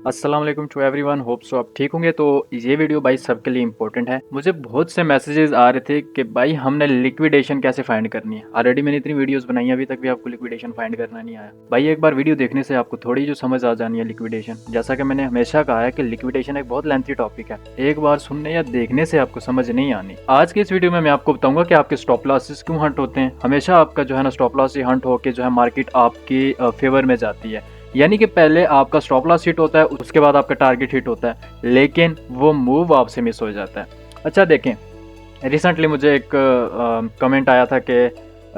अस्सलाम वालेकुम to everyone, hope so आप ठीक होंगे। तो ये वीडियो भाई सबके लिए इंपॉर्टेंट है। मुझे बहुत से मैसेजेस आ रहे थे कि भाई हमने लिक्विडेशन कैसे फाइंड करनी है। ऑलरेडी मैंने इतनी वीडियोस बनाई हैं, अभी तक भी आपको लिक्विडेशन फाइंड करना नहीं आया। भाई एक बार वीडियो देखने से आपको थोड़ी जो समझ आ जानी है लिक्विडेशन। जैसा कि मैंने हमेशा कहा है कि लिक्विडेशन एक बहुत लेंथी टॉपिक है, एक बार सुनने या देखने से आपको समझ नहीं आनी। आज की इस वीडियो में मैं आपको बताऊंगा कि आपके स्टॉप लॉसेस क्यों हंट होते हैं। हमेशा आपका जो है ना स्टॉप लॉस हंट होकर जो है मार्केट आपके फेवर में जाती है। यानी कि पहले आपका स्टॉप लॉस हिट होता है, उसके बाद आपका टारगेट हिट होता है, लेकिन वो मूव आपसे मिस हो जाता है। अच्छा देखें, रिसेंटली मुझे एक कमेंट आया था कि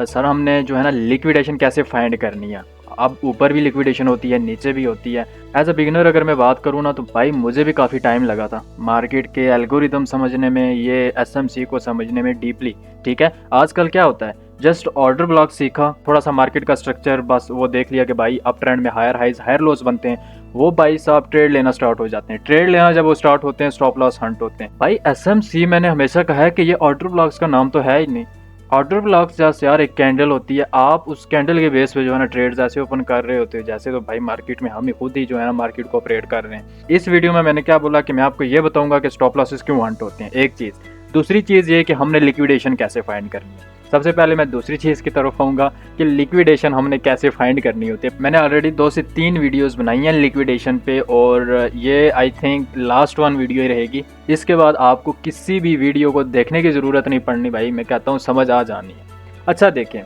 सर हमने जो है ना लिक्विडेशन कैसे फाइंड करनी है। अब ऊपर भी लिक्विडेशन होती है, नीचे भी होती है। एज अ बिगिनर अगर मैं बात करूँ ना, तो भाई मुझे भी काफ़ी टाइम लगा था मार्केट के एल्गोरिदम समझने में, ये एसएमसी को समझने में डीपली। ठीक है, आजकल क्या होता है, जस्ट ऑर्डर ब्लॉक सीखा, थोड़ा सा मार्केट का स्ट्रक्चर बस वो देख लिया कि भाई अप ट्रेंड में हायर हाइज हायर लोस बनते हैं, वो भाई साहब ट्रेड लेना स्टार्ट हो जाते हैं। ट्रेड लेना जब वो स्टार्ट होते हैं, स्टॉप लॉस हंट होते हैं। भाई एसएमसी मैंने हमेशा कहा है कि ये ऑर्डर ब्लॉक्स का नाम तो है ही नहीं। ऑर्डर ब्लॉक्स जैसे यार एक कैंडल होती है, आप उस कैंडल के बेस पे जो है ना ट्रेड्स ऐसे ओपन कर रहे होते हो जैसे तो भाई मार्केट में हम ही खुद ही जो है ना मार्केट को ऑपरेट कर रहे हैं। इस वीडियो में मैंने क्या बोला कि मैं आपको ये बताऊंगा कि स्टॉप लॉसेस क्यों हंट होते हैं, एक चीज़। दूसरी चीज़ ये कि हमने लिक्विडेशन कैसे फाइंड करनी है। सबसे पहले मैं दूसरी चीज़ की तरफ आऊँगा कि लिक्विडेशन हमने कैसे फाइंड करनी होती है। मैंने ऑलरेडी 2 से 3 वीडियोस बनाई हैं लिक्विडेशन पे, और ये I think last one video ही रहेगी। इसके बाद आपको किसी भी वीडियो को देखने की ज़रूरत नहीं पड़नी भाई, मैं कहता हूँ समझ आ जानी है। अच्छा देखें,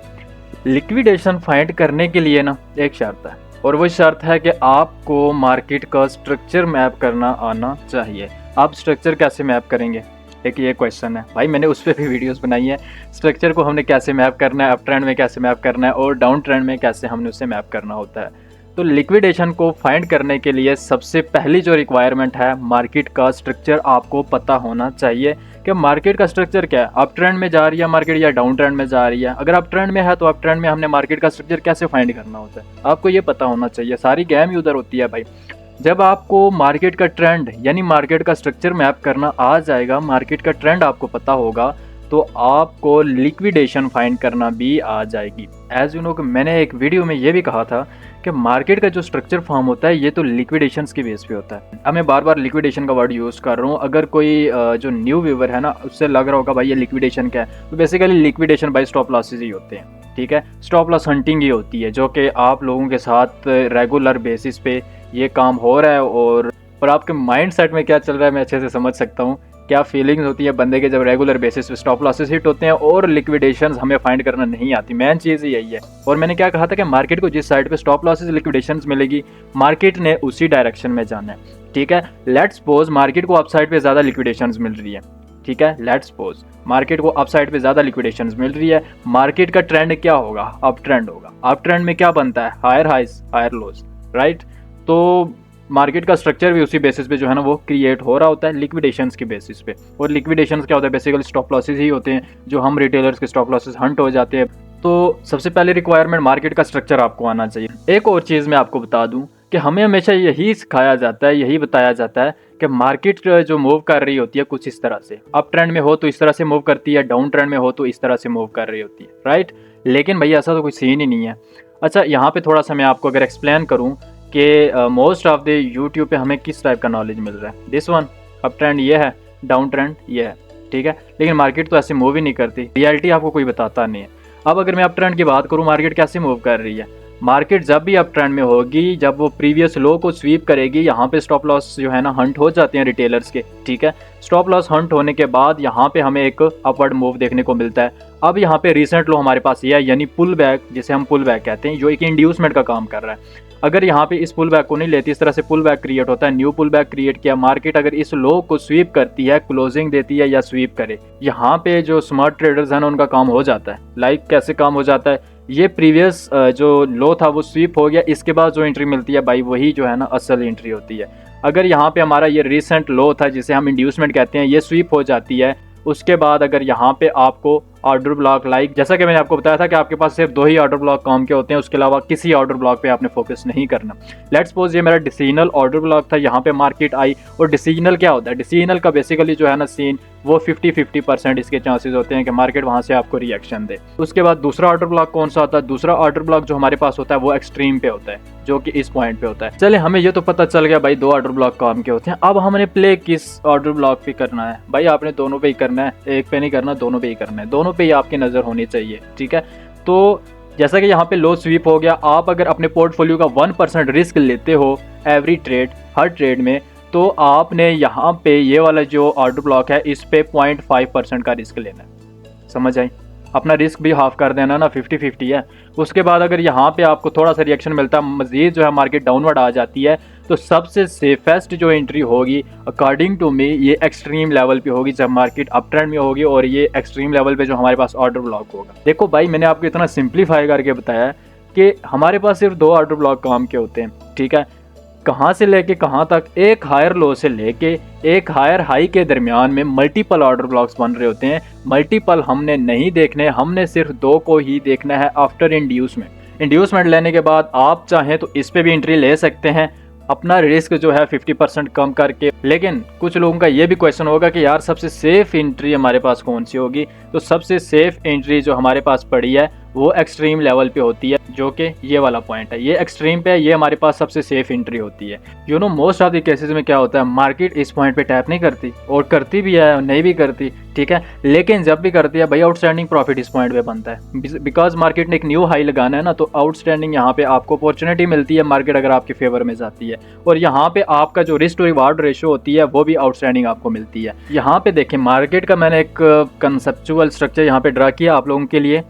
लिक्विडेशन फाइंड करने के लिए ना एक शर्त है, और वो शर्त है कि आपको मार्केट का स्ट्रक्चर मैप करना आना चाहिए। आप स्ट्रक्चर कैसे मैप करेंगे, एक ये क्वेश्चन है भाई। मैंने उस पर भी वीडियोस बनाई है, स्ट्रक्चर को हमने कैसे मैप करना है, अप ट्रेंड में कैसे मैप करना है और डाउन ट्रेंड में कैसे हमने उसे मैप करना होता है। तो लिक्विडेशन को फाइंड करने के लिए सबसे पहली जो रिक्वायरमेंट है, मार्केट का स्ट्रक्चर आपको पता होना चाहिए कि मार्केट का स्ट्रक्चर क्या है, अप ट्रेंड में जा रही है मार्केट या डाउन ट्रेंड में जा रही है। अगर अप ट्रेंड में है तो अप ट्रेंड में हमने मार्केट का स्ट्रक्चर कैसे फाइंड करना होता है, आपको ये पता होना चाहिए। सारी गेम ही उधर होती है भाई। जब आपको मार्केट का ट्रेंड यानी मार्केट का स्ट्रक्चर मैप करना आ जाएगा, मार्केट का ट्रेंड आपको पता होगा, तो आपको लिक्विडेशन फाइंड करना भी आ जाएगी। एज यू नो कि मैंने एक वीडियो में ये भी कहा था कि मार्केट का जो स्ट्रक्चर फॉर्म होता है ये तो लिक्विडेशंस की बेस पे होता है। अब मैं बार बार लिक्विडेशन का वर्ड यूज़ कर रहा हूँ, अगर कोई जो न्यू व्यूवर है ना उससे लग रहा होगा भाई ये लिक्विडेशन क्या है, तो basically liquidation by stop losses ही होते हैं। ठीक है, स्टॉप लॉस हंटिंग ही होती है, जो कि आप लोगों के साथ रेगुलर बेसिस पे ये काम हो रहा है। और आपके माइंड सेट में क्या चल रहा है मैं अच्छे से समझ सकता हूँ, क्या फीलिंग्स होती है बंदे के जब रेगुलर बेसिस पे स्टॉप लॉसेस हिट होते हैं और लिक्विडेशंस हमें फाइंड करना नहीं आती। मेन चीज़ यही है। और मैंने क्या कहा था कि मार्केट को जिस साइड पे स्टॉप लॉसेस लिक्विडेशंस मिलेगी, मार्केट ने उसी डायरेक्शन में जाना है। ठीक है, लेट्स सपोज मार्केट को अप साइड पे ज़्यादा लिक्विडेशंस मिल रही है। ठीक है, लेट्स सपोज मार्केट को अप साइड पे ज़्यादा लिक्विडेशंस मिल रही है। मार्केट का ट्रेंड क्या होगा, अप ट्रेंड होगा। अप ट्रेंड में क्या बनता है, higher highs higher lows, right. तो मार्केट का स्ट्रक्चर भी उसी बेसिस पे जो है ना वो क्रिएट हो रहा होता है, लिक्विडेशंस के बेसिस पे। और लिक्विडेशंस क्या होता है, बेसिकली स्टॉप लॉसेस ही होते हैं, जो हम रिटेलर्स के स्टॉप लॉसेस हंट हो जाते हैं। तो सबसे पहले रिक्वायरमेंट मार्केट का स्ट्रक्चर आपको आना चाहिए। एक और चीज़ मैं आपको बता दूं कि हमें हमेशा यही सिखाया जाता है, यही बताया जाता है कि मार्केट जो मूव कर रही होती है कुछ इस तरह से, अप ट्रेंड में हो तो इस तरह से मूव करती है, डाउन ट्रेंड में हो तो इस तरह से मूव कर रही होती है, राइट। लेकिन भैया ऐसा तो कोई सीन ही नहीं है। अच्छा, यहाँ पे थोड़ा सा मैं आपको अगर एक्सप्लेन करूँ कि मोस्ट ऑफ द यूट्यूब पे हमें किस टाइप का नॉलेज मिल रहा है। दिस वन, अप ट्रेंड ये है, डाउन ट्रेंड ये है। ठीक है, लेकिन मार्केट तो ऐसे मूव ही नहीं करती, रियलिटी आपको कोई बताता नहीं है। अब अगर मैं अप ट्रेंड की बात करूँ, मार्केट कैसे मूव कर रही है। मार्केट जब भी अप ट्रेंड में होगी, जब वो प्रीवियस लो को स्वीप करेगी, यहाँ पे स्टॉप लॉस जो है ना हंट हो जाते हैं रिटेलर्स के। ठीक है, स्टॉप लॉस हंट होने के बाद यहाँ पे हमें एक अपवर्ड मूव देखने को मिलता है। अब यहाँ पे रिसेंट लो हमारे पास ये है, यानी पुल बैक, जिसे हम पुल बैक कहते हैं, जो एक इंड्यूसमेंट का काम कर रहा है। अगर यहाँ पे इस पुल बैक को नहीं लेती, इस तरह से पुल बैक क्रिएट होता है, न्यू पुल बैक क्रिएट किया, मार्केट अगर इस लो को स्वीप करती है, क्लोजिंग देती है या स्वीप करे, यहाँ पे जो स्मार्ट ट्रेडर्स हैं ना उनका काम हो जाता है। लाइक कैसे काम हो जाता है, ये प्रीवियस जो लो था वो स्वीप हो गया, इसके बाद जो एंट्री मिलती है भाई वही जो है ना असल एंट्री होती है। अगर यहाँ पे हमारा ये रिसेंट लो था जिसे हम इंड्यूसमेंट कहते हैं, ये स्वीप हो जाती है, उसके बाद अगर यहाँ पे आपको ऑर्डर ब्लॉक, लाइक जैसा कि मैंने आपको बताया था कि आपके पास सिर्फ 2 ही ऑर्डर ब्लॉक काम के होते हैं, उसके अलावा किसी ऑर्डर ब्लॉक पे आपने फोकस नहीं करना। लेट्स सपोज ये मेरा डिसीजनल ऑर्डर ब्लॉक था, यहाँ पे मार्केट आई। और डिसीजनल क्या होता है, डिसीजनल का बेसिकली जो है ना सीन, वो 50-50% इसके चांसेस होते हैं कि मार्केट वहाँ से आपको रिएक्शन दे। उसके बाद दूसरा ऑर्डर ब्लॉक कौन सा होता है? दूसरा ऑर्डर ब्लॉक जो हमारे पास होता है वो एक्सट्रीम पे होता है, जो कि इस पॉइंट पे होता है। चले, हमें ये तो पता चल गया भाई 2 ऑर्डर ब्लॉक काम के होते हैं। अब हमने प्ले किस ऑर्डर ब्लॉक पे करना है? भाई आपने दोनों पे ही करना है, एक पे नहीं करना, दोनों पे ही करना है। दोनों पे ही आपकी नज़र होनी चाहिए, ठीक है। तो जैसा कि यहाँ पे लो स्वीप हो गया, आप अगर अपने पोर्टफोलियो का 1% रिस्क लेते हो एवरी ट्रेड, हर ट्रेड में, तो आपने यहाँ पे ये वाला जो ऑर्डर ब्लॉक है इस पे 0.5% का रिस्क लेना है। समझ आई? अपना रिस्क भी हाफ कर देना ना, 50-50 है। उसके बाद अगर यहाँ पे आपको थोड़ा सा रिएक्शन मिलता है, मज़ीद जो है मार्केट डाउनवर्ड आ जाती है, तो सबसे सेफेस्ट जो एंट्री होगी अकॉर्डिंग टू मी ये एक्सट्रीम लेवल पे होगी, जब मार्केट अप ट्रेंड में होगी, और ये एक्सट्रीम लेवल पे जो हमारे पास ऑर्डर ब्लॉक होगा। देखो भाई, मैंने आपको इतना सिंप्लीफाई करके बताया कि हमारे पास सिर्फ 2 ऑर्डर ब्लॉक काम के होते हैं, ठीक है। कहाँ से लेके कहाँ तक? एक हायर लो से लेके एक हायर हाई के दरमियान में मल्टीपल ऑर्डर ब्लॉक्स बन रहे होते हैं। मल्टीपल हमने नहीं देखने, हमने सिर्फ 2 को ही देखना है आफ्टर इंड्यूसमेंट। इंड्यूसमेंट लेने के बाद आप चाहें तो इस पे भी एंट्री ले सकते हैं, अपना रिस्क जो है 50% कम करके। लेकिन कुछ लोगों का ये भी क्वेश्चन होगा कि यार सबसे सेफ एंट्री हमारे पास कौन सी होगी? तो सबसे सेफ एंट्री जो हमारे पास पड़ी है वो एक्सट्रीम लेवल पे होती है, जो कि ये वाला पॉइंट है, ये एक्सट्रीम पे है, ये हमारे पास सबसे सेफ एंट्री होती है। You know most of the cases में क्या होता है, मार्केट इस पॉइंट पे टैप नहीं करती, और करती भी है नहीं भी करती, ठीक है। लेकिन जब भी करती है भाई आउटस्टैंडिंग प्रॉफिट इस पॉइंट पे बनता है, बिकॉज मार्केट ने एक न्यू हाई लगाना है ना, तो आउटस्टैंडिंग यहाँ पे आपको अपॉर्चुनिटी मिलती है, मार्केट अगर आपके फेवर में जाती है, और यहाँ पे आपका जो रिस्क टू रिवार्ड रेशियो होती है वो भी आउटस्टैंडिंग आपको मिलती है। यहाँ पे देखें, मार्केट का मैंने एक कंसेप्चुअल स्ट्रक्चर यहाँ पे ड्रा किया आप लोगों के लिए।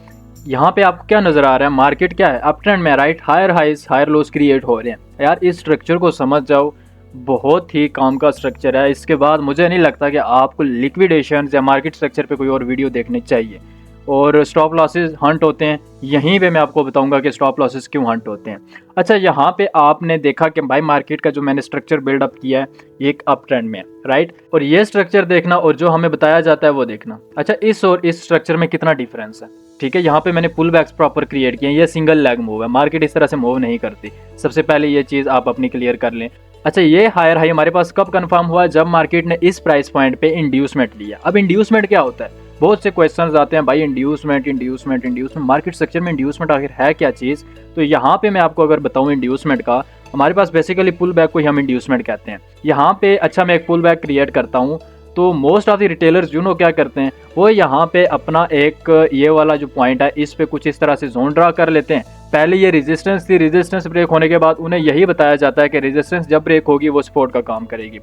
यहाँ पे आपको क्या नजर आ रहा है? मार्केट क्या है? अप ट्रेंड में, right. Higher highs higher lows create हो रहे हैं। यार इस स्ट्रक्चर को समझ जाओ, बहुत ही काम का स्ट्रक्चर है। इसके बाद मुझे नहीं लगता कि आपको लिक्विडेशन या मार्केट स्ट्रक्चर पे कोई और वीडियो देखनी चाहिए। और स्टॉप लॉसेस हंट होते हैं, यहीं पे मैं आपको बताऊंगा कि स्टॉप लॉसेस क्यों हंट होते हैं। अच्छा, यहाँ पे आपने देखा कि भाई मार्केट का जो मैंने स्ट्रक्चर बिल्डअप किया है ये एक अप ट्रेंड में है, राइट। और ये स्ट्रक्चर देखना और जो हमें बताया जाता है वो देखना। अच्छा, इस और इस स्ट्रक्चर में कितना डिफरेंस है, ठीक है। यहाँ पे मैंने पुल बैक्स प्रॉपर क्रिएट किए हैं, ये सिंगल लेग मूव है, मार्केट इस तरह से मूव नहीं करती। सबसे पहले ये चीज़ आप अपनी क्लियर कर लें। अच्छा, ये हायर हाई हमारे पास कब कंफर्म हुआ? जब मार्केट ने इस प्राइस पॉइंट पे इंड्यूसमेंट लिया। अब इंड्यूसमेंट क्या होता है? बहुत से क्वेश्चंस आते हैं भाई, इंड्यूसमेंट मार्केट स्ट्रक्चर में इंड्यूसमेंट आखिर है क्या चीज़? तो यहाँ पे मैं आपको अगर बताऊँ इंड्यूसमेंट का, हमारे पास बेसिकली पुल बैक को ही हम इंड्यूसमेंट कहते हैं। यहाँ पे अच्छा मैं एक पुल बैक क्रिएट करता हूँ, तो most of the retailers you know क्या करते हैं, वो यहाँ पे अपना एक ये वाला जो पॉइंट है इस पे कुछ इस तरह से जोन ड्रा कर लेते हैं। पहले ये रेजिस्टेंस थी, रेजिस्टेंस ब्रेक होने के बाद उन्हें यही बताया जाता है कि रेजिस्टेंस जब ब्रेक होगी वो सपोर्ट का काम करेगी,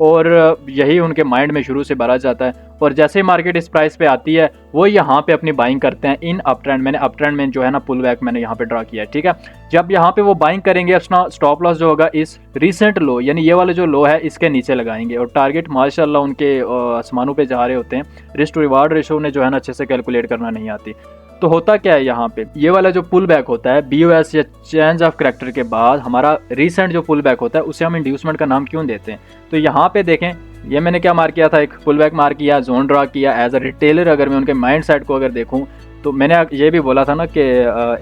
और यही उनके माइंड में शुरू से भरा जाता है। और जैसे ही मार्केट इस प्राइस पे आती है वो यहाँ पे अपनी बाइंग करते हैं इन अप ट्रेंड। मैंने अप ट्रेंड में जो है ना पुल बैक मैंने यहाँ पे ड्रा किया है, ठीक है। जब यहाँ पे वो बाइंग करेंगे, अपना स्टॉप लॉस जो होगा इस रीसेंट लो, यानी ये वाला जो लो है इसके नीचे लगाएंगे, और टारगेट माशाल्लाह उनके आसमानों पे जा रहे होते हैं। रिस्क टू रिवार्ड रेशियो उन्हें जो है ना अच्छे से कैलकुलेट करना नहीं आती। तो होता क्या है यहाँ पे, ये वाला जो पुल बैक होता है BOS या चेंज ऑफ करैक्टर के बाद हमारा रीसेंट जो पुल बैक होता है उसे हम इंड्यूसमेंट का नाम क्यों देते हैं? तो यहाँ पे देखें, ये मैंने क्या मार्क किया था, एक पुल बैक मार्क किया, जोन ड्रा किया। एज अ रिटेलर अगर मैं उनके माइंड सेट को अगर देखूँ, तो मैंने ये भी बोला था ना कि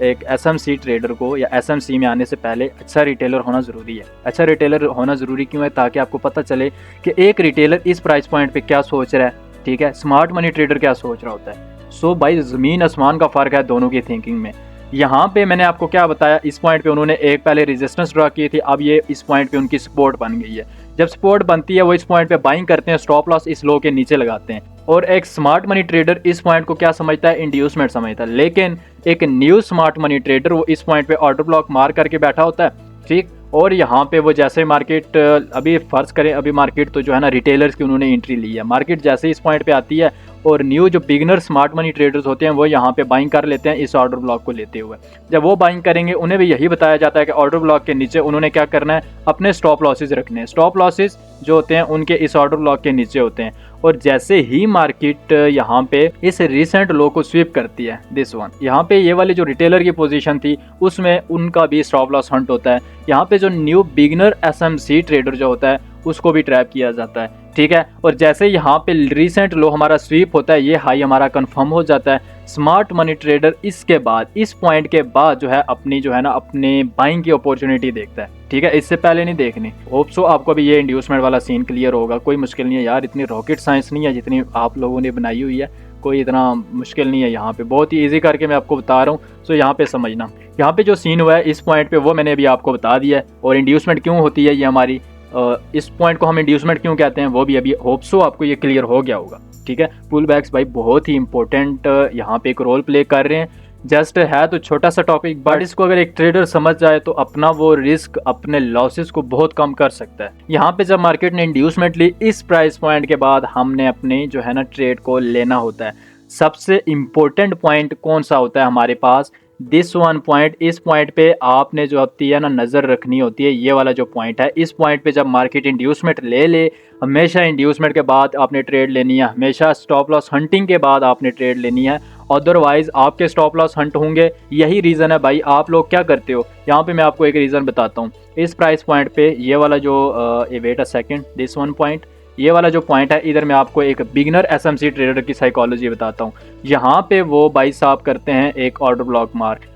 एक SMC ट्रेडर को या SMC में आने से पहले अच्छा रिटेलर होना ज़रूरी है। अच्छा रिटेलर होना ज़रूरी क्यों है? ताकि आपको पता चले कि एक रिटेलर इस प्राइस पॉइंट पे क्या सोच रहा है, ठीक है, स्मार्ट मनी ट्रेडर क्या सोच रहा होता है। सो भाई ज़मीन आसमान का फ़र्क है दोनों की थिंकिंग में। यहाँ पे मैंने आपको क्या बताया, इस पॉइंट पे उन्होंने एक पहले रेजिस्टेंस ड्रा की थी, अब ये इस पॉइंट पे उनकी सपोर्ट बन गई है। जब सपोर्ट बनती है वो इस पॉइंट पे बाइंग करते हैं, स्टॉप लॉस इस लो के नीचे लगाते हैं। और एक स्मार्ट मनी ट्रेडर इस पॉइंट को क्या समझता है? इंड्यूसमेंट समझता है। लेकिन एक न्यू स्मार्ट मनी ट्रेडर वो इस पॉइंट पे ऑर्डर ब्लॉक मार करके बैठा होता है, ठीक। और यहाँ पे वो जैसे मार्केट अभी फ़र्ज़ करें, अभी मार्केट तो जो है ना रिटेलर्स की उन्होंने एंट्री ली है, मार्केट जैसे इस पॉइंट पे आती है और न्यू जो बिगनर स्मार्ट मनी ट्रेडर्स होते हैं वो यहाँ पे बाइंग कर लेते हैं इस ऑर्डर ब्लॉक को लेते हुए। जब वो बाइंग करेंगे उन्हें भी यही बताया जाता है कि ऑर्डर ब्लॉक के नीचे उन्होंने क्या करना है, अपने स्टॉप लॉसेज रखने हैं। स्टॉप लॉसेज जो होते हैं उनके इस ऑर्डर ब्लॉक के नीचे होते हैं। और जैसे ही मार्केट यहाँ पे इस रिसेंट लो को स्वीप करती है, दिस वन, यहाँ पे ये वाली जो रिटेलर की पोजीशन थी उसमें उनका भी स्टॉप लॉस हंट होता है। यहाँ पे जो न्यू बिगनर SMC ट्रेडर जो होता है उसको भी ट्रैप किया जाता है। ठीक है। और जैसे यहाँ पे रीसेंट लो हमारा स्वीप होता है, ये हाई हमारा कंफर्म हो जाता है, स्मार्ट मनी ट्रेडर इसके बाद इस पॉइंट के बाद जो है अपनी जो है ना अपने बाइंग की अपॉर्चुनिटी देखता है, ठीक है, इससे पहले नहीं देखनी। होप सो आपको भी ये इंड्यूसमेंट वाला सीन क्लियर होगा। कोई मुश्किल नहीं है यार, इतनी रॉकेट साइंस नहीं है जितनी आप लोगों ने बनाई हुई है, कोई इतना मुश्किल नहीं है। यहाँ पे बहुत ही ईजी करके मैं आपको बता रहा हूँ, सो यहाँ पे समझना। यहाँ पे जो सीन हुआ है इस पॉइंट पे वो मैंने अभी आपको बता दिया है, और इंड्यूसमेंट क्यों होती है ये हमारी, इस पॉइंट को हम इंड्यूसमेंट क्यों कहते हैं वो भी अभी होप सो आपको ये क्लियर हो गया होगा, ठीक है। पुल बैक्स भाई बहुत ही इंपॉर्टेंट यहाँ पे एक रोल प्ले कर रहे हैं। जस्ट है तो छोटा सा टॉपिक, बट इसको अगर एक ट्रेडर समझ जाए तो अपना वो रिस्क, अपने लॉसेस को बहुत कम कर सकता है। यहाँ पे जब मार्केट ने इंड्यूसमेंट ली इस प्राइस पॉइंट के बाद हमने अपने जो है ना ट्रेड को लेना होता है। सबसे इम्पोर्टेंट पॉइंट कौन सा होता है हमारे पास, दिस वन पॉइंट। इस पॉइंट पे आपने जो होती है ना नज़र रखनी होती है, ये वाला जो पॉइंट है, इस पॉइंट पे जब मार्केट इंड्यूसमेंट ले हमेशा इंड्यूसमेंट के बाद आपने ट्रेड लेनी है, हमेशा स्टॉप लॉस हंटिंग के बाद आपने ट्रेड लेनी है, अदरवाइज आपके स्टॉप लॉस हंट होंगे। यही रीज़न है भाई, आप लोग क्या करते हो, यहाँ पे मैं आपको एक रीज़न बताता हूँ। इस प्राइस पॉइंट पे ये वाला जो wait a second, this one point, ये वाला जो पॉइंट है, इधर मैं आपको एक बिगनर एसएमसी ट्रेडर की साइकोलॉजी बताता हूँ। यहाँ पे वो भाई साहब करते हैं एक ऑर्डर ब्लॉक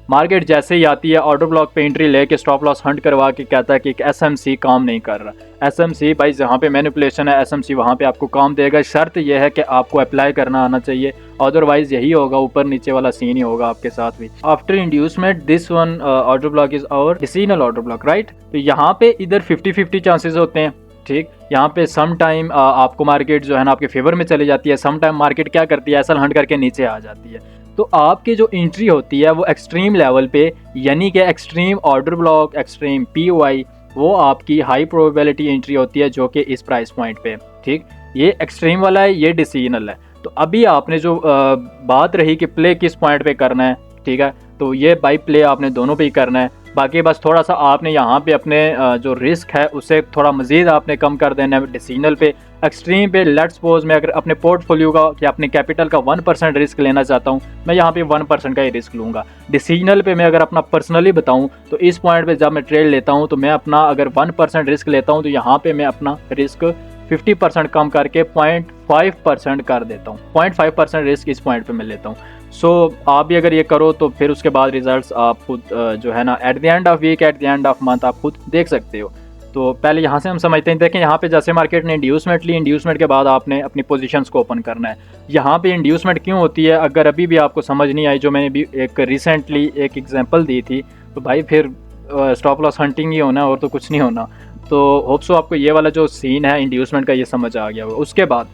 मार्केट जैसे ही आती है ऑर्डर ब्लॉक पे एंट्री लेके स्टॉप लॉस हंट करवा के कहता है कि एक एसएमसी काम नहीं कर रहा। एसएमसी भाई जहाँ पे मैनिपुलेशन है, एसएमसी वहाँ पे आपको काम देगा। शर्त यह है कि आपको अप्लाई करना आना चाहिए, अदरवाइज यही होगा, ऊपर नीचे वाला सीन ही होगा आपके साथ भी। After inducement this one order block is our decisional order block, right. तो यहाँ पे इधर 50-50 चांसेस होते हैं, ठीक। यहाँ पे सम टाइम आपको मार्केट जो है ना आपके फेवर में चली जाती है, सम टाइम मार्केट क्या करती है, एसल हंट करके नीचे आ जाती है। तो आपकी जो एंट्री होती है वो एक्सट्रीम लेवल पे, यानी कि extreme order block, extreme POI, वो आपकी हाई प्रोबेबिलिटी एंट्री होती है जो कि इस प्राइस पॉइंट पे, ठीक। ये एक्सट्रीम वाला है, ये डिसीजनल है। तो अभी आपने जो बात रही कि प्ले किस पॉइंट पे करना है, ठीक है, तो ये बाई प्ले आपने दोनों पे ही करना है। बाकी बस थोड़ा सा आपने यहाँ पे अपने जो रिस्क है उसे थोड़ा मज़ीद आपने कम कर देना है डिसीजनल पे। एक्सट्रीम पे लेट्स सपोज मैं अगर अपने पोर्टफोलियो का या अपने कैपिटल का 1% रिस्क लेना चाहता हूँ, मैं यहाँ पे 1% का ही रिस्क लूँगा। डिसीजनल पे मैं अगर अपना पर्सनली बताऊँ तो इस पॉइंट पे जब मैं ट्रेड लेता हूँ तो मैं अपना अगर 1% रिस्क लेता हूँ तो यहाँ पे मैं अपना रिस्क 50% कम करके 0.5% कर देता हूँ। 0.5% रिस्क इस पॉइंट पे मैं लेता हूँ। सो आप भी अगर ये करो तो फिर उसके बाद रिजल्ट्स आप खुद जो है ना at the end of week, at the end of month आप खुद देख सकते हो। तो पहले यहाँ से हम समझते हैं। देखें यहाँ पे जैसे मार्केट ने इंड्यूसमेंट ली, इंड्यूसमेंट के बाद आपने अपनी पोजीशंस को ओपन करना है। यहाँ पे इंड्यूसमेंट क्यों होती है, अगर अभी भी आपको समझ नहीं आई, जो मैंने भी एक रिसेंटली एक एग्जांपल दी थी, तो भाई फिर स्टॉप लॉस हंटिंग ही होना और तो कुछ नहीं होना। तो होप सो आपको ये वाला जो सीन है इंड्यूसमेंट का ये समझ आ गया होगा। उसके बाद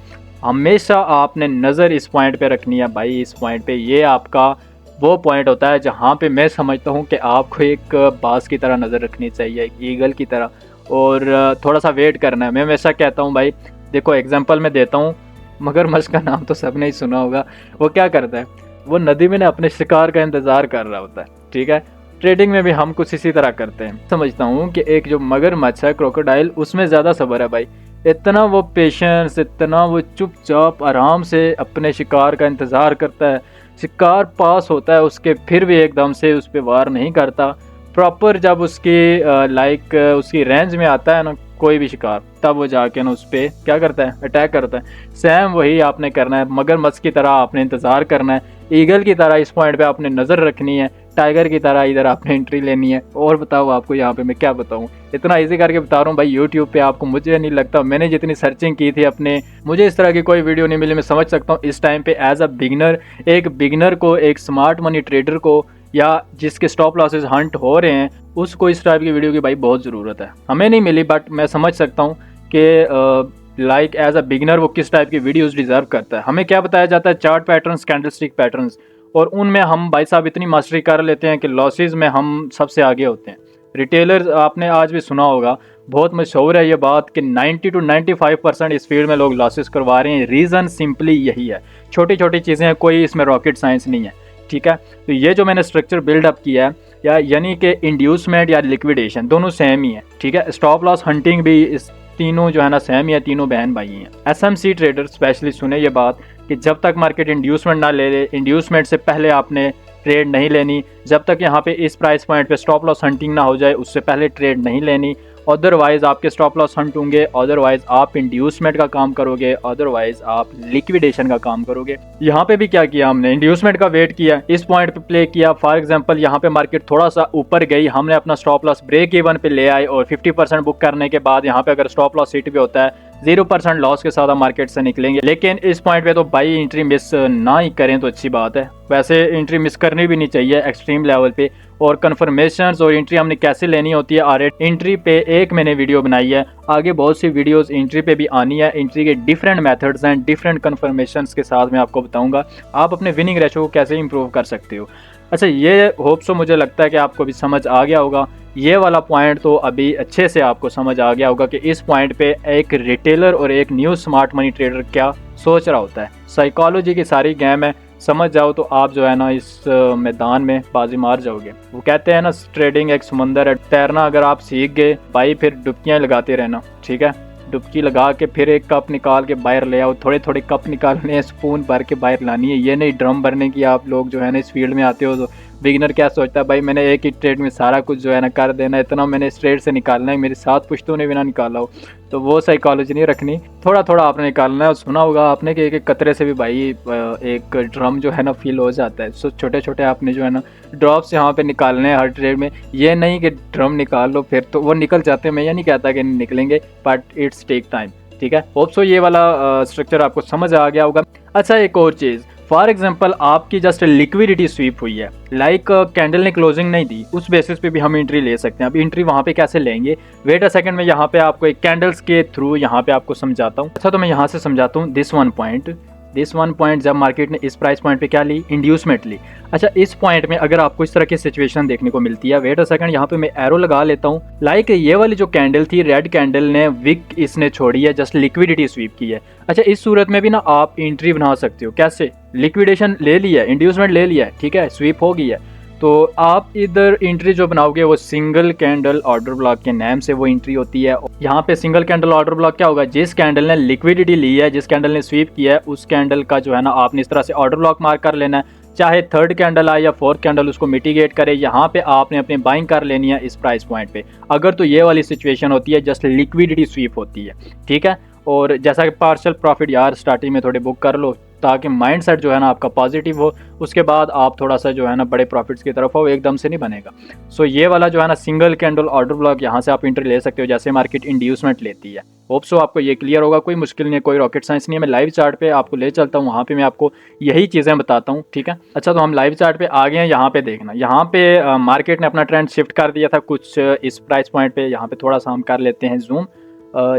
हमेशा आपने नज़र इस पॉइंट पे रखनी है भाई, इस पॉइंट पे, ये आपका वो पॉइंट होता है जहाँ पे मैं समझता हूँ कि आपको एक बाज की तरह नज़र रखनी चाहिए, एक ईगल की तरह, और थोड़ा सा वेट करना है। मैं हमेशा कहता हूँ भाई देखो, एग्जांपल मैं देता हूँ, मगरमच्छ का नाम तो सबने ही सुना होगा। वो क्या करता है, वो नदी में अपने शिकार का इंतज़ार कर रहा होता है, ठीक है। ट्रेडिंग में भी हम कुछ इसी तरह करते हैं। समझता हूँ कि एक जो मगरमच्छ है, क्रोकोडाइल, उसमें ज़्यादा सब्र है भाई। इतना वो पेशेंस, इतना वो चुपचाप आराम से अपने शिकार का इंतज़ार करता है। शिकार पास होता है उसके, फिर भी एकदम से उस पर वार नहीं करता। प्रॉपर जब उसकी उसकी रेंज में आता है ना कोई भी शिकार, तब वो जाके ना उस पर क्या करता है, अटैक करता है। सेम वही आपने करना है, मगरमच्छ की तरह आपने इंतज़ार करना है, ईगल की तरह इस पॉइंट पे आपने नज़र रखनी है, टाइगर की तरह इधर आपने एंट्री लेनी है। और बताओ आपको यहाँ पे मैं क्या बताऊँ, इतना इजी करके बता रहा हूँ भाई। यूट्यूब पे आपको, मुझे नहीं लगता, मैंने जितनी सर्चिंग की थी अपने, मुझे इस तरह की कोई वीडियो नहीं मिली। मैं समझ सकता हूँ इस टाइम पे एज अ बिगिनर, एक बिगिनर को, एक स्मार्ट मनी ट्रेडर को, या जिसके स्टॉप लॉसेस हंट हो रहे हैं, उसको इस टाइप की वीडियो की भाई बहुत ज़रूरत है। हमें नहीं मिली, बट मैं समझ सकता हूँ कि लाइक एज अ बिगिनर वो किस टाइप की वीडियोस डिज़र्व करता है। हमें क्या बताया जाता है, चार्ट पैटर्न्स, कैंडलस्टिक पैटर्न्स, और उनमें हम भाई साहब इतनी मास्टरी कर लेते हैं कि लॉसेस में हम सबसे आगे होते हैं। रिटेलर्स, आपने आज भी सुना होगा, बहुत मशहूर है ये बात कि 90 to 95% इस फील्ड में लोग लॉसेस करवा रहे हैं। रीज़न सिंपली यही है, छोटी छोटी चीज़ें हैं, कोई इसमें रॉकेट साइंस नहीं है, ठीक है। तो ये जो मैंने स्ट्रक्चर बिल्डअप किया है, या यानी कि इंड्यूसमेंट या लिक्विडेशन दोनों सेम ही है, ठीक है। स्टॉप लॉस हंटिंग भी, इस तीनों जो है ना सेम ही है, तीनों बहन भाई हैं। एसएमसी ट्रेडर स्पेशली सुने ये बात कि जब तक मार्केट इंड्यूसमेंट ना ले, इंड्यूसमेंट से पहले आपने ट्रेड नहीं लेनी। जब तक यहाँ पे इस प्राइस पॉइंट पे स्टॉप लॉस हंटिंग ना हो जाए, उससे पहले ट्रेड नहीं लेनी। अदरवाइज़ आपके स्टॉप लॉस हंट होंगे, अदरवाइज़ आप इंड्यूसमेंट का काम करोगे, अदरवाइज़ आप लिक्विडेशन का काम करोगे। यहाँ पे भी क्या किया हमने, इंड्यूसमेंट का वेट किया, इस पॉइंट पे प्ले किया। फॉर एग्जांपल यहाँ पे मार्केट थोड़ा सा ऊपर गई, हमने अपना स्टॉप लॉस ब्रेक इवन पे ले आए और 50% बुक करने के बाद यहाँ पे अगर स्टॉप लॉस हिट भी होता है 0% लॉस के साथ हम मार्केट से निकलेंगे। लेकिन इस पॉइंट पे तो भाई एंट्री मिस ना ही करें तो अच्छी बात है। वैसे एंट्री मिस करनी भी नहीं चाहिए एक्सट्रीम लेवल पे। और कन्फर्मेशंस और एंट्री हमने कैसे लेनी होती है, ऑलरेडी एंट्री पे एक मैंने वीडियो बनाई है, आगे बहुत सी वीडियोस एंट्री पे भी आनी है। एंट्री के डिफरेंट मेथड्स हैं, डिफरेंट कन्फर्मेशंस के साथ मैं आपको बताऊंगा आप अपने विनिंग रेशो को कैसे इंप्रूव कर सकते हो। अच्छा, ये होप सो मुझे लगता है कि आपको भी समझ आ गया होगा। ये वाला पॉइंट तो अभी अच्छे से आपको समझ आ गया होगा कि इस पॉइंट पे एक रिटेलर और एक न्यू स्मार्ट मनी ट्रेडर क्या सोच रहा होता है। साइकोलॉजी की सारी गेम है, समझ जाओ तो आप जो है ना इस मैदान में बाजी मार जाओगे। वो कहते हैं ना ट्रेडिंग एक समंदर है, तैरना अगर आप सीख गए भाई फिर डुबकियाँ लगाते रहना, ठीक है। डुबकी लगा के फिर एक कप निकाल के बाहर ले आओ, थोड़े थोड़े कप निकालने हैं, स्पून भर के बाहर लानी है। ये नहीं ड्रम भरने की आप लोग जो है ना इस फील्ड में आते हो तो बिगिनर क्या सोचता है, भाई मैंने एक ही ट्रेड में सारा कुछ जो है ना कर देना, इतना मैंने इस ट्रेड से निकालना है, मेरे साथ पुश्तों ने भी ना निकाला हो। तो वो साइकोलॉजी नहीं रखनी, थोड़ा थोड़ा आपने निकालना है। और सुना होगा आपने कि एक कतरे से भी भाई एक ड्रम जो है ना फिल हो जाता है। सो छोटे छोटे आपने जो है ना ड्रॉप्स यहाँ पे निकालने हैं हर ट्रेड में। ये नहीं कि ड्रम निकाल लो फिर तो वो निकल जाते हैं, मैं ये नहीं कहता कि नहीं निकलेंगे, बट इट्स टेक टाइम, ठीक है। होप सो ये वाला स्ट्रक्चर आपको समझ आ गया होगा। अच्छा, एक और चीज़, फॉर एग्जाम्पल आपकी जस्ट लिक्विडिटी स्वीप हुई है, लाइक कैंडल ने क्लोजिंग नहीं दी, उस बेसिस पे भी हम एंट्री ले सकते हैं। अब एंट्री वहाँ पे कैसे लेंगे, वेट अ सेकंड, मैं यहाँ पे आपको एक कैंडल्स के थ्रू यहाँ पे आपको समझाता हूँ। अच्छा, तो मैं यहाँ से समझाता हूँ दिस वन पॉइंट जब मार्केट ने इस प्राइस पॉइंट पे क्या ली, इंड्यूसमेंट ली। अच्छा, इस पॉइंट में अगर आपको इस तरह की सिचुएशन देखने को मिलती है, वेट अ सेकंड, यहाँ पे मैं एरो लगा लेता हूँ। लाइक ये वाली जो कैंडल थी, रेड कैंडल ने विक इसने छोड़ी है, जस्ट लिक्विडिटी स्वीप की है। अच्छा, इस सूरत में भी ना आप एंट्री बना सकते हो। कैसे, लिक्विडेशन ले लिया है, इंड्यूसमेंट ले लिया है, ठीक है, स्वीप हो गई है, तो आप इधर एंट्री जो बनाओगे वो सिंगल कैंडल ऑर्डर ब्लॉक के नाम से वो एंट्री होती है। यहाँ पे सिंगल कैंडल ऑर्डर ब्लॉक क्या होगा, जिस कैंडल ने लिक्विडिटी ली है, जिस कैंडल ने स्वीप किया है, उस कैंडल का जो है ना आपने इस तरह से ऑर्डर ब्लॉक मार्क कर लेना है। चाहे थर्ड कैंडल आए या फोर्थ कैंडल उसको मिटिगेट करे, यहाँ पे आपने अपनी बाइंग कर लेनी है इस प्राइस पॉइंट पे। अगर तो ये वाली सिचुएशन होती है, जस्ट लिक्विडिटी स्वीप होती है, ठीक है। और जैसा कि पार्शियल प्रॉफिट यार स्टार्टिंग में थोड़े बुक कर लो ताकि माइंडसेट जो है ना आपका पॉजिटिव हो, उसके बाद आप थोड़ा सा जो है ना बड़े प्रॉफिट्स की तरफ हो, एकदम से नहीं बनेगा। सो ये वाला जो है ना सिंगल कैंडल ऑर्डर ब्लॉक, यहाँ से आप एंट्री ले सकते हो जैसे मार्केट इंड्यूसमेंट लेती है। होप सो आपको ये क्लियर होगा, कोई मुश्किल नहीं है, कोई रॉकेट साइंस नहीं है। मैं लाइव चार्ट पे आपको ले चलता हूँ, वहाँ पे मैं आपको यही चीज़ें बताता हूँ, ठीक है। अच्छा, तो हम लाइव चार्ट पे आ गए हैं। यहाँ पे देखना, यहाँ पे मार्केट ने अपना ट्रेंड शिफ्ट कर दिया था कुछ इस प्राइस पॉइंट पे। यहाँ पे थोड़ा सा हम कर लेते हैं जूम।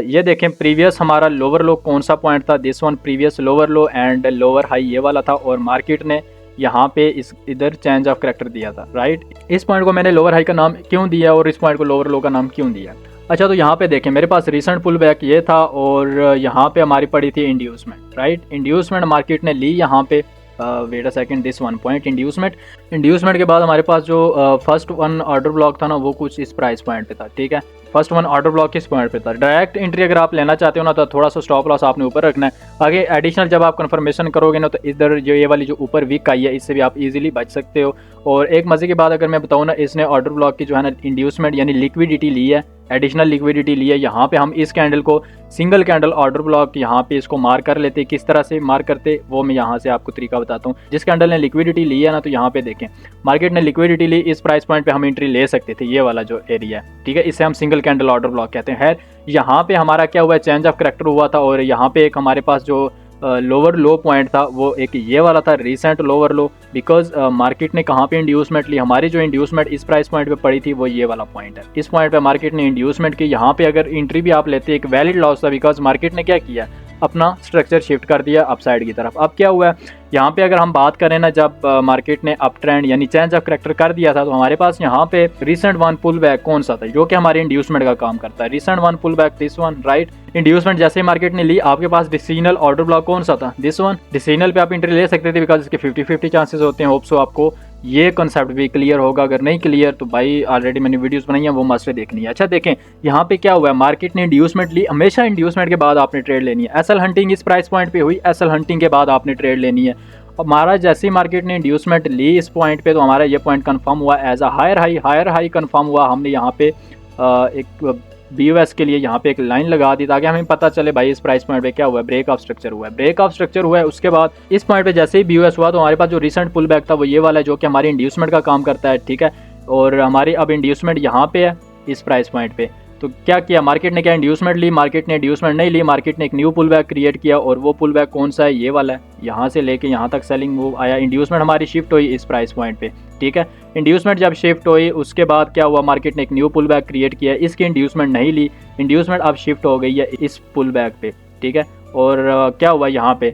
ये देखें, प्रीवियस हमारा लोअर लो कौन सा पॉइंट था, this one, previous lower low and lower high ये वाला था। और मार्केट ने यहाँ पे इस इधर चेंज ऑफ करैक्टर दिया था, राइट। इस पॉइंट को मैंने लोअर हाई का नाम क्यों दिया और इस पॉइंट को लोअर लो का नाम क्यों दिया। अच्छा, तो यहाँ पे देखें, मेरे पास रिसेंट पुल बैक ये था और यहाँ पे हमारी पड़ी थी इंड्यूसमेंट, राइट। इंड्यूसमेंट मार्केट ने ली यहाँ पे, wait a second, this one point inducement के बाद हमारे पास जो फर्स्ट वन ऑर्डर ब्लॉक था ना वो कुछ इस प्राइस पॉइंट पे था, ठीक है। फर्स्ट वन ऑर्डर ब्लॉक किस पॉइंट पे था। डायरेक्ट एंट्री अगर आप लेना चाहते हो ना तो थोड़ा सा स्टॉप लॉस आपने ऊपर रखना है। आगे एडिशनल जब आप कंफर्मेशन करोगे ना तो इधर जो ये वाली जो ऊपर वीक आई है इससे भी आप इजीली बच सकते हो। और एक मजे की बात अगर मैं बताऊँ ना, इसने ऑर्डर ब्लॉक की जो है ना इंड्यूसमेंट यानी लिक्विडिटी ली है, एडिशनल लिक्विडिटी ली है। यहाँ पे हम इस कैंडल को सिंगल कैंडल ऑर्डर ब्लॉक यहाँ पे इसको मार्क कर लेते। किस तरह से मार्क करते वो मैं यहाँ से आपको तरीका बताता हूँ। जिस कैंडल ने लिक्विडिटी ली है ना, तो यहाँ पे देखें मार्केट ने लिक्विडिटी ली, इस प्राइस पॉइंट पे हम एंट्री ले सकते थे, ये वाला जो एरिया है, ठीक है। इसे हम सिंगल कैंडल ऑर्डर ब्लॉक कहते हैं। यहाँ पे हमारा क्या हुआ, चेंज ऑफ करैक्टर हुआ था और यहाँ पे एक हमारे पास जो लोअर लो पॉइंट था वो एक ये वाला था, recent lower low. Because market ने कहाँ पे इंड्यूसमेंट ली, हमारी जो इंड्यूसमेंट इस प्राइस पॉइंट पे पड़ी थी वो ये वाला पॉइंट है। इस पॉइंट पे मार्केट ने इंड्यूसमेंट की। यहाँ पे अगर एंट्री भी आप लेते एक वैलिड लॉस था, बिकॉज मार्केट ने क्या किया, अपना स्ट्रक्चर शिफ्ट कर दिया अपसाइड की तरफ। अब क्या हुआ है यहाँ पे, अगर हम बात करें ना, जब मार्केट ने अप ट्रेंड यानी चेंज ऑफ करैक्टर कर दिया था तो हमारे पास यहाँ पे रिसेंट वन पुल बैक कौन सा था, जो कि हमारे इंड्यूसमेंट का काम करता है। Recent one pull back, this one, right. Inducement जैसे मार्केट ने ली, आपके पास डिसीजनल ऑर्डर ब्लॉक कौन सा था, दिस वन। डिसीजनल पे आप एंट्री ले सकते थे बिकॉज इसके 50-50 चांसेस होते हैं। होप सो आपको ये कंसेप्ट भी क्लियर होगा। अगर नहीं क्लियर तो भाई ऑलरेडी मैंने वीडियोस बनाई है, वो मस्ट देखनी है। अच्छा देखें यहाँ पे क्या हुआ है, मार्केट ने इंड्यूसमेंट ली। हमेशा इंड्यूसमेंट के बाद आपने ट्रेड लेनी है। एसएल हंटिंग इस प्राइस पॉइंट पे हुई, एसएल हंटिंग के बाद आपने ट्रेड लेनी है। हमारा जैसे ही मार्केट ने इंड्यूसमेंट ली इस पॉइंट पे, तो हमारा ये पॉइंट कंफर्म हुआ as a higher high. Higher high confirm हुआ, हमने यहाँ पे एक BOS के लिए यहाँ पे एक लाइन लगा दी ताकि हमें पता चले भाई इस प्राइस पॉइंट पे क्या हुआ है, ब्रेक ऑफ स्ट्रक्चर हुआ है। ब्रेक ऑफ स्ट्रक्चर हुआ है, उसके बाद इस पॉइंट पे जैसे ही BOS हुआ तो हमारे पास जो रिसेंट पुल बैक था वो ये वाला है, जो कि हमारी इंड्यूसमेंट का काम करता है, ठीक है। और हमारी अब इंड्यूसमेंट यहाँ पे है इस प्राइस पॉइंट पे। तो क्या किया मार्केट ने, क्या इंड्यूसमेंट ली, मार्केट ने इंड्यूसमेंट नहीं ली, मार्केट ने एक न्यू पुल बैक क्रिएट किया, और वो पुल बैक कौन सा है, ये वाला है। यहाँ से लेके यहाँ तक सेलिंग मूव आया, इंड्यूसमेंट हमारी शिफ्ट हुई इस प्राइस पॉइंट पे, ठीक है। इंड्यूसमेंट जब शिफ्ट हुई उसके बाद क्या हुआ, मार्केट ने एक न्यू पुल बैक क्रिएट किया, इसकी इंड्यूसमेंट नहीं ली, इंड्यूसमेंट अब शिफ्ट हो गई है इस पुल बैक पे, ठीक है। और क्या हुआ यहाँ पे,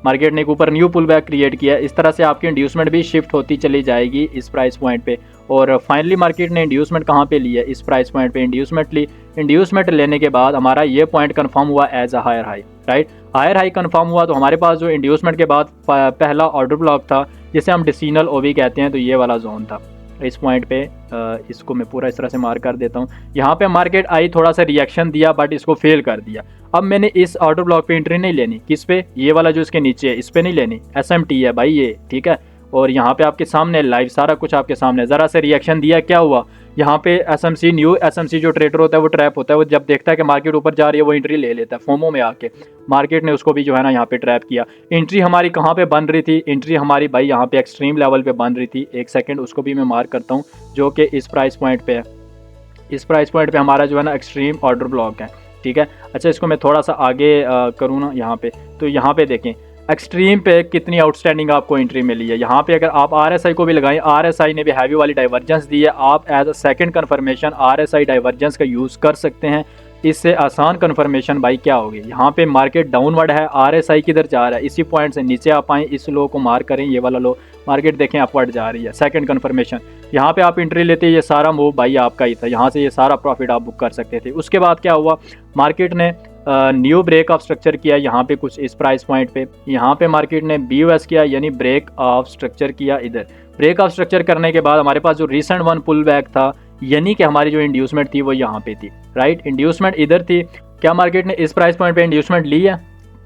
मार्केट ने एक ऊपर न्यू पुल बैक क्रिएट किया। इस तरह से आपकी इंड्यूसमेंट भी शिफ्ट होती चली जाएगी इस प्राइस पॉइंट पे। और फाइनली मार्केट ने इंड्यूसमेंट कहाँ पे ली है, इस प्राइस पॉइंट पे इंड्यूसमेंट ली। इंड्यूसमेंट लेने के बाद हमारा ये पॉइंट कंफर्म हुआ as a higher high, right. Higher high confirm हुआ तो हमारे पास जो इंड्यूसमेंट के बाद पहला ऑर्डर ब्लॉक था जिसे हम डिसीजनल ओवी कहते हैं, तो ये वाला जोन था इस पॉइंट पे। इसको मैं पूरा इस तरह से मार्क कर देता हूँ। यहाँ पे मार्केट आई, थोड़ा सा रिएक्शन दिया बट इसको फेल कर दिया। अब मैंने इस ऑर्डर ब्लॉक पे एंट्री नहीं लेनी, किस पे, ये वाला जो इसके नीचे है इस पे नहीं लेनी, SMT है भाई ये, ठीक है। और यहाँ पे आपके सामने लाइव सारा कुछ आपके सामने, ज़रा से रिएक्शन दिया, क्या हुआ यहाँ पे SMC, न्यू SMC जो ट्रेडर होता है वो ट्रैप होता है, वो जब देखता है कि मार्केट ऊपर जा रही है वो एंट्री ले लेता है फोमो में आके। मार्केट ने उसको भी जो है ना यहाँ पे ट्रैप किया। एंट्री हमारी कहाँ पे बन रही थी, एंट्री हमारी भाई यहाँ पे एक्सट्रीम लेवल पे बन रही थी। एक सेकंड उसको भी मैं मार्क करता हूँ, जो कि इस प्राइस पॉइंट पे है। इस प्राइस पॉइंट पे हमारा जो है ना एक्सट्रीम ऑर्डर ब्लॉक है, ठीक है। अच्छा इसको मैं थोड़ा सा आगे करूँ ना यहाँ पे, तो यहाँ पे देखें एक्सट्रीम पे कितनी आउटस्टैंडिंग आपको एंट्री मिली है। यहाँ पे अगर आप RSI को भी लगाएं, RSI ने भी हैवी वाली डाइवर्जेंस दी है। आप as a second confirmation RSI divergence का यूज़ कर सकते हैं। इससे आसान कन्फर्मेशन भाई क्या होगी, यहाँ पे मार्केट डाउनवर्ड है, RSI किधर जा रहा है, इसी पॉइंट से नीचे आप आएँ, इस लो को मार्क करें, ये वाला लो, मार्केट देखें अपवर्ड जा रही है, सेकंड कन्फर्मेशन। यहाँ पे आप एंट्री लेते, ये सारा मूव भाई आपका ही था, यहाँ से ये सारा प्रॉफिट आप बुक कर सकते थे। उसके बाद क्या हुआ, मार्केट ने न्यू ब्रेक ऑफ स्ट्रक्चर किया यहाँ पे कुछ इस प्राइस पॉइंट पे। यहाँ पे मार्केट ने BOS किया, यानी ब्रेक ऑफ स्ट्रक्चर किया। इधर ब्रेक ऑफ स्ट्रक्चर करने के बाद हमारे पास जो रिसेंट वन पुल बैक था, यानी कि हमारी जो इंड्यूसमेंट थी वो यहाँ पे थी, राइट। इंड्यूसमेंट इधर थी। क्या मार्केट ने इस प्राइस पॉइंट पे इंड्यूसमेंट ली है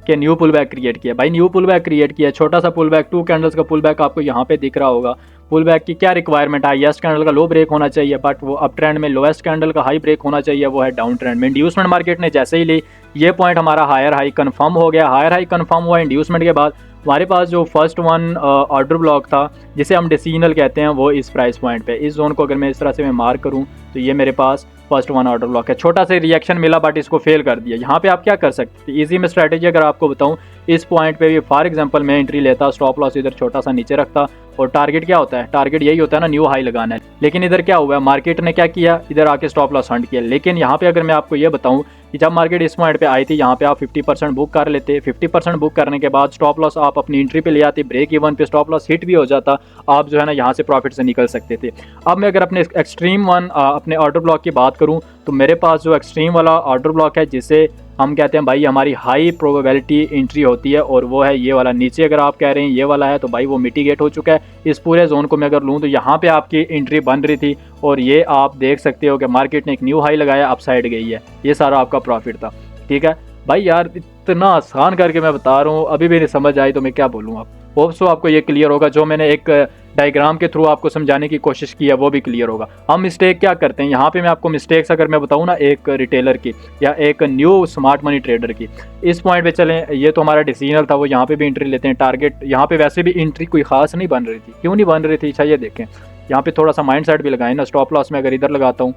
कि न्यू पुल बैक क्रिएट किया, भाई न्यू पुल बैक क्रिएट किया, छोटा सा पुल बैक, 2 कैंडल्स का पुल बैक आपको यहाँ पे दिख रहा होगा। पुल बैक की क्या रिक्वायरमेंट है, हाईएस्ट कैंडल का लो ब्रेक होना चाहिए, बट वो अप ट्रेंड में लोएस्ट कैंडल का हाई ब्रेक होना चाहिए, वो है डाउन ट्रेंड में। इंड्यूसमेंट मार्केट ने जैसे ही ली, ये पॉइंट हमारा हायर हाई कंफर्म हो गया। हायर हाई कंफर्म हुआ इंड्यूसमेंट के बाद हमारे पास जो फर्स्ट वन ऑर्डर ब्लॉक था जिसे हम डिसीजनल कहते हैं, वो इस प्राइस पॉइंट पे, इस जोन को अगर मैं इस तरह से मैं मार्क करूं तो ये मेरे पास फर्स्ट वन ऑर्डर ब्लॉक है। छोटा सा रिएक्शन मिला बट इसको फेल कर दिया। यहाँ पे आप क्या कर सकते हैं, इजी में स्ट्रैटेजी अगर आपको बताऊं, इस पॉइंट पे भी फॉर एग्जांपल मैं एंट्री लेता, स्टॉप लॉस इधर छोटा सा नीचे रखता, और टारगेट क्या होता है, टारगेट यही होता है ना, न्यू हाई लगाना है। लेकिन इधर क्या हुआ है, मार्केट ने क्या किया, इधर आके स्टॉप लॉस हंट किया। लेकिन यहाँ पे अगर मैं आपको ये बताऊं कि जब मार्केट इस पॉइंट पे आई थी, यहाँ पे आप 50% बुक कर लेते, 50% बुक करने के बाद स्टॉप लॉस आप अपनी एंट्री पे ले आते, ब्रेक इवन पे स्टॉप लॉस हिट भी हो जाता, आप जो है ना यहाँ से प्रॉफिट से निकल सकते थे। अब मैं अगर अपने एक्सट्रीम वन अपने ऑर्डर ब्लॉक की बात करूँ, तो मेरे पास जो एक्सट्रीम वाला ऑर्डर ब्लॉक है जिसे हम कहते हैं भाई हमारी हाई प्रोबेबिलिटी एंट्री होती है, और वो है ये वाला। नीचे अगर आप कह रहे हैं ये वाला है, तो भाई वो मिटिगेट हो चुका है। इस पूरे जोन को मैं अगर लूँ तो यहाँ पे आपकी एंट्री बन रही थी, और ये आप देख सकते हो कि मार्केट ने एक न्यू हाई लगाया, अपसाइड गई है, ये सारा आपका प्रॉफिट था, ठीक है भाई। यार इतना आसान करके मैं बता रहा हूँ, अभी भी नहीं समझ आई तो मैं क्या बोलूँ। आप होप सो आपको ये क्लियर होगा, जो मैंने एक डायग्राम के थ्रू आपको समझाने की कोशिश की है वो भी क्लियर होगा। हम मिस्टेक क्या करते हैं यहाँ पे, मैं आपको मिस्टेक्स अगर मैं बताऊँ ना, एक रिटेलर की या एक न्यू स्मार्ट मनी ट्रेडर की, इस पॉइंट पे चलें, ये तो हमारा डिसीजनल था, वो यहाँ पे भी एंट्री लेते हैं, टारगेट यहाँ पे वैसे भी एंट्री कोई खास नहीं बन रही थी, क्यों नहीं बन रही थी, अच्छा ये देखें, यहाँ पे थोड़ा सा माइंड सेट भी लगाएं ना। स्टॉप लॉस में अगर इधर लगाता हूँ,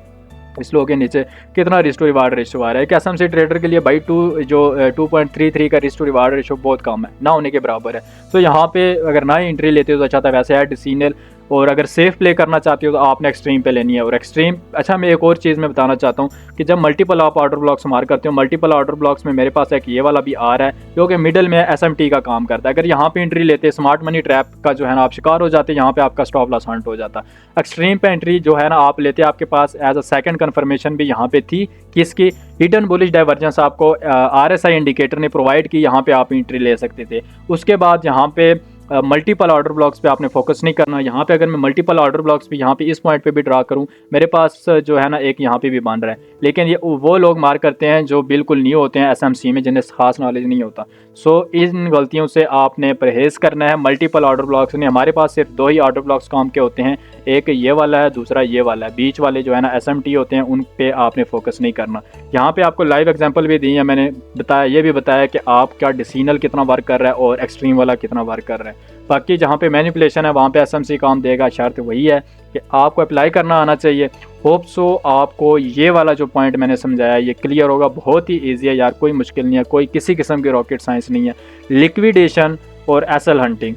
इस लो के नीचे कितना रिस्क टू रिवार्ड रेशो आ रहा है, SMC ट्रेडर के लिए भाई 2.33 का रिस्क टू रिवार्ड रेशो बहुत कम है, ना होने के बराबर है। तो यहाँ पे अगर ना ही एंट्री लेते हो तो अच्छा था, वैसे है डिसीजनल, और अगर सेफ प्ले करना चाहते हो तो आपने एक्सट्रीम पे लेनी है। और एक्सट्रीम, अच्छा मैं एक और चीज़ मैं बताना चाहता हूँ कि जब मल्टीपल आप ऑर्डर ब्लॉक्स मार करते हो, मल्टीपल ऑर्डर ब्लॉक्स में मेरे पास एक ये वाला भी आ रहा है जो कि मिडल में SMT का काम करता है। अगर यहाँ पे एंट्री लेते, स्मार्ट मनी ट्रैप का जो है ना आप शिकार हो जाते, यहाँ पे आपका स्टॉप लॉस हंट हो जाता। एक्सट्रीम पे एंट्री जो है ना आप लेते, आपके पास एज अ सेकंड कन्फर्मेशन भी यहाँ पे थी, किसकी, हिडन बुलिश डाइवर्जेंस आपको RSI इंडिकेटर ने प्रोवाइड की, यहाँ पे आप एंट्री ले सकते थे। उसके बाद यहाँ पे मल्टीपल ऑर्डर ब्लॉक्स पे आपने फोकस नहीं करना। यहाँ पे अगर मैं मल्टीपल ऑर्डर ब्लॉक्स पे यहाँ पे इस पॉइंट पे भी ड्रा करूँ, मेरे पास जो है ना एक यहाँ पे भी बन रहा है, लेकिन ये वो लोग मार करते हैं जो बिल्कुल न्यू होते हैं एसएमसी में, जिन्हें खास नॉलेज नहीं होता। सो इन गलतियों से आपने परहेज़ करना है। मल्टीपल ऑर्डर ब्लॉक्स नहीं, हमारे पास सिर्फ 2 ही ऑर्डर ब्लॉक्स काम के होते हैं, एक ये वाला है, दूसरा ये वाला है। बीच वाले जो है ना एसएमटी होते हैं, उन पे आपने फोकस नहीं करना। यहाँ पे आपको लाइव एग्जांपल भी दी है मैंने, बताया, ये भी बताया कि आपका डिसीनल कितना वर्क कर रहा है और एक्सट्रीम वाला कितना वर्क कर रहा है। बाकी जहाँ पे मैनिपुलेशन है वहाँ पे एसएमसी काम देगा। शर्त वही है कि आपको अप्लाई करना आना चाहिए। होप सो आपको ये वाला जो पॉइंट मैंने समझाया ये क्लियर होगा। बहुत ही ईजी है यार, कोई मुश्किल नहीं है, कोई किसी किस्म की रॉकेट साइंस नहीं है। लिक्विडेशन और एसएल हंटिंग,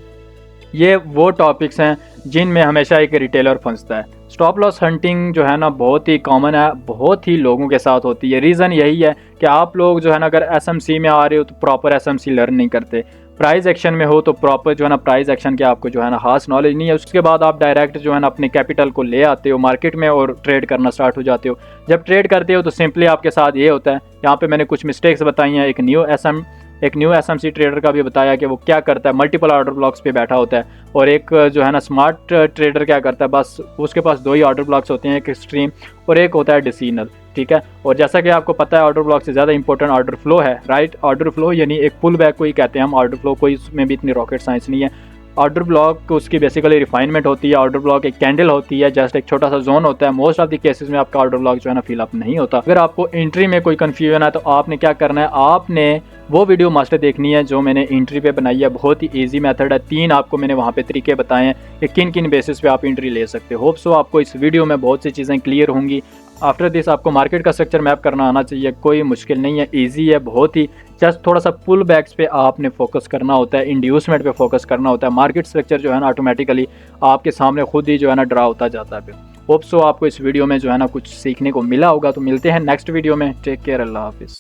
ये वो टॉपिक्स हैं जिनमें हमेशा एक रिटेलर फंसता है। स्टॉप लॉस हंटिंग जो है ना बहुत ही कॉमन है, बहुत ही लोगों के साथ होती है। रीज़न यही है कि आप लोग जो है ना अगर एसएमसी में आ रहे हो तो प्रॉपर एसएमसी लर्न नहीं करते, प्राइस एक्शन में हो तो प्रॉपर जो है ना प्राइस एक्शन के आपको जो है ना खास नॉलेज नहीं है। उसके बाद आप डायरेक्ट जो है ना अपने कैपिटल को ले आते हो मार्केट में और ट्रेड करना स्टार्ट हो जाते हो। जब ट्रेड करते हो तो सिंपली आपके साथ ये होता है, यहाँ पे मैंने कुछ मिस्टेक्स बताई हैं। एक न्यू एसएमसी ट्रेडर का भी बताया कि वो क्या करता है, मल्टीपल ऑर्डर ब्लॉक्स पे बैठा होता है। और एक जो है ना स्मार्ट ट्रेडर क्या करता है, बस उसके पास 2 ही ऑर्डर ब्लॉक्स होते हैं, एक एक्सट्रीम और एक होता है डिसीनल, ठीक है। और जैसा कि आपको पता है ऑर्डर ब्लॉक से ज़्यादा इंपॉर्टेंट ऑर्डर फ्लो है, राइट। ऑर्डर फ्लो यानी एक पुल बैक को ही कहते हैं हम ऑर्डर फ्लो, कोई इसमें भी इतनी रॉकेट साइंस नहीं है। ऑर्डर ब्लॉक उसकी बेसिकली रिफाइनमेंट होती है। ऑर्डर ब्लॉक एक कैंडल होती है, जस्ट एक छोटा सा जोन होता है। मोस्ट ऑफ द केसेस में आपका ऑर्डर ब्लॉक जो है ना फिल अप नहीं होता। अगर आपको एंट्री में कोई कंफ्यूजन है तो आपने क्या करना है, आपने वो वीडियो मास्टर देखनी है जो मैंने एंट्री पे बनाई है। बहुत ही इजी मेथड है, 3 आपको मैंने वहाँ पे तरीके बताए हैं कि किन किन बेसिस पे आप एंट्री ले सकते हो। होप सो आपको इस वीडियो में बहुत सी चीज़ें क्लियर होंगी। आफ्टर दिस आपको मार्केट का स्ट्रक्चर मैप करना आना चाहिए, कोई मुश्किल नहीं है, ईजी है बहुत ही। जस्ट थोड़ा सा पुल बैक्स पे आपने फोकस करना होता है, इंड्यूसमेंट पे फोकस करना होता है। मार्केट स्ट्रक्चर जो है ना ऑटोमेटिकली आपके सामने खुद ही जो है ना ड्रा होता जाता है। होप सो आपको इस वीडियो में जो है ना कुछ सीखने को मिला होगा। तो मिलते हैं नेक्स्ट वीडियो में। टेक केयर, अल्लाह हाफिज़।